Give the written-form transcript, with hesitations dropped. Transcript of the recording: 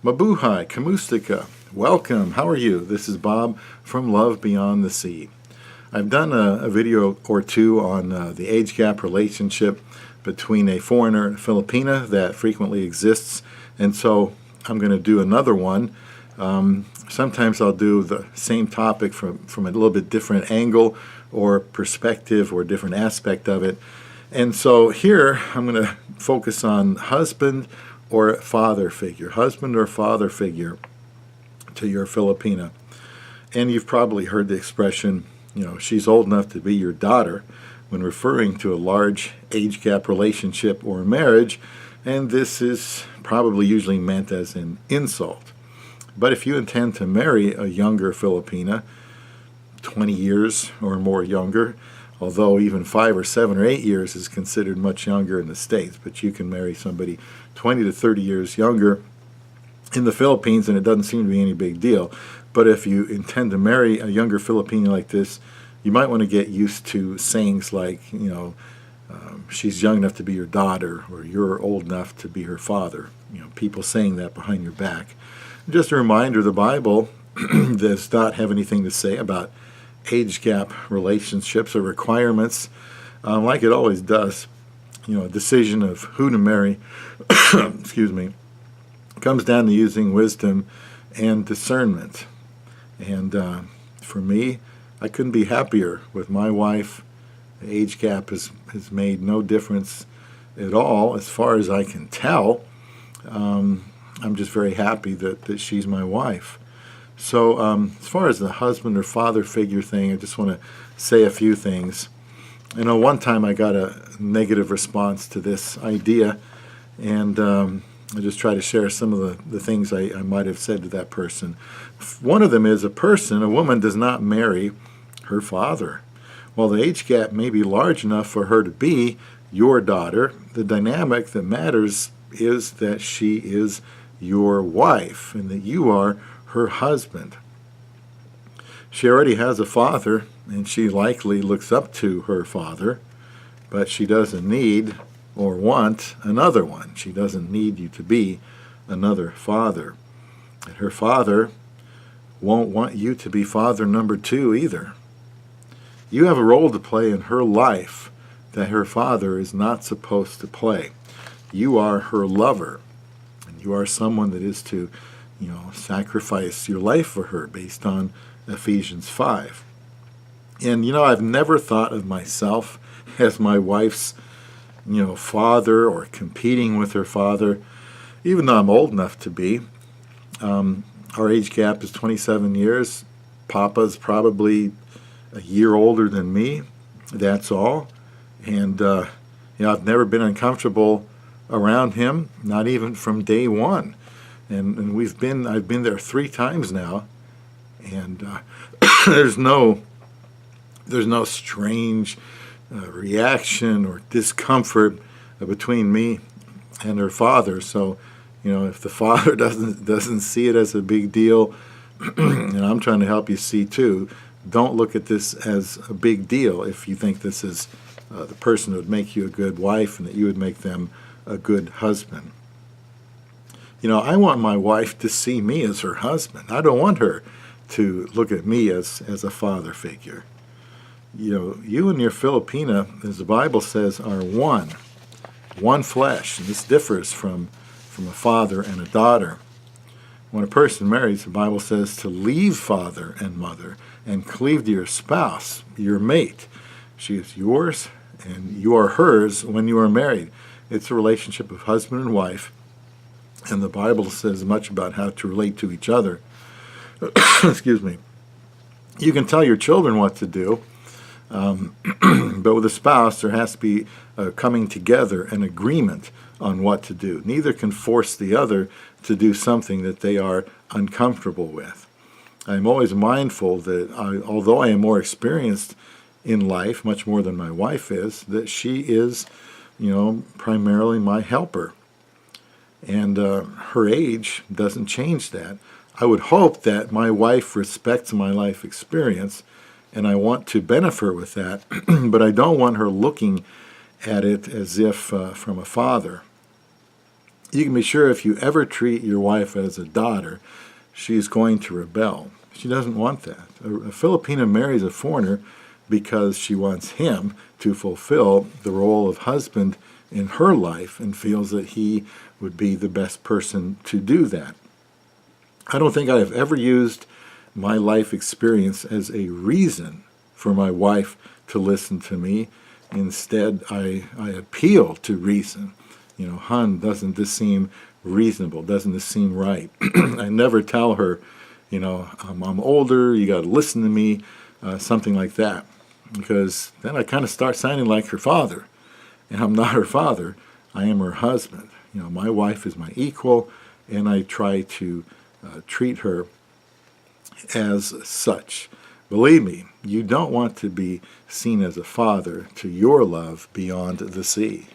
Mabuhay, Kamustika, welcome, how are you? This is Bob from Love Beyond the Sea. I've done a video or two on the age gap relationship between a foreigner and a Filipina that frequently exists, and so I'm going to do another one. Sometimes I'll do the same topic from a little bit different angle or perspective or different aspect of it. And so here I'm going to focus on husband or father figure to your Filipina. And you've probably heard the expression, she's old enough to be your daughter when referring to a large age gap relationship or marriage, and this is probably usually meant as an insult. But if you intend to marry a younger Filipina, 20 years or more younger, although even 5 or 7 or 8 years is considered much younger in the States, but you can marry somebody 20 to 30 years younger in the Philippines and it doesn't seem to be any big deal. But if you intend to marry a younger Filipina like this, you might want to get used to sayings like, she's young enough to be your daughter, or you're old enough to be her father. People saying that behind your back. Just a reminder, the Bible does not have anything to say about age gap relationships or requirements, like it always does. A decision of who to marry, excuse me, comes down to using wisdom and discernment. And for me, I couldn't be happier with my wife. The age gap has made no difference at all as far as I can tell. I'm just very happy that she's my wife. So as far as the husband or father figure thing, I just want to say a few things. One time I got a negative response to this idea, and I just try to share some of the things I might have said to that person. One of them is a woman does not marry her father. While the age gap may be large enough for her to be your daughter, the dynamic that matters is that she is your wife and that you are her husband. She already has a father, and she likely looks up to her father, but she doesn't need or want another one. She doesn't need you to be another father. And her father won't want you to be father number 2 either. You have a role to play in her life that her father is not supposed to play. You are her lover, and you are someone that is to sacrifice your life for her based on Ephesians 5. And I've never thought of myself as my wife's father or competing with her father, even though I'm old enough to be. Our age gap is 27 years. Papa's probably a year older than me, that's all. And I've never been uncomfortable around him, not even from day one. And I've been there 3 times now, and there's no strange reaction or discomfort between me and her father. So, if the father doesn't see it as a big deal, and I'm trying to help you see too, don't look at this as a big deal if you think this is the person who would make you a good wife and that you would make them a good husband. I want my wife to see me as her husband. I don't want her to look at me as a father figure. You and your Filipina, as the Bible says, are one flesh. And this differs from a father and a daughter. When a person marries, the Bible says to leave father and mother and cleave to your spouse, your mate. She is yours and you are hers when you are married. It's a relationship of husband and wife. And the Bible says much about how to relate to each other. Excuse me. You can tell your children what to do, but with a spouse, there has to be a coming together, an agreement on what to do. Neither can force the other to do something that they are uncomfortable with. I'm always mindful that although I am more experienced in life, much more than my wife is, that she is, primarily my helper. And her age doesn't change that. I would hope that my wife respects my life experience, and I want to benefit with that, but I don't want her looking at it as if from a father. You can be sure if you ever treat your wife as a daughter, she's going to rebel. She doesn't want that. A Filipina marries a foreigner because she wants him to fulfill the role of husband in her life and feels that he would be the best person to do that. I don't think I have ever used my life experience as a reason for my wife to listen to me. Instead, I appeal to reason. Hun, doesn't this seem reasonable? Doesn't this seem right? I never tell her, I'm older, you got to listen to me, something like that. Because then I kind of start sounding like her father. And I'm not her father, I am her husband. My wife is my equal, and I try to treat her as such. Believe me, you don't want to be seen as a father to your love beyond the sea.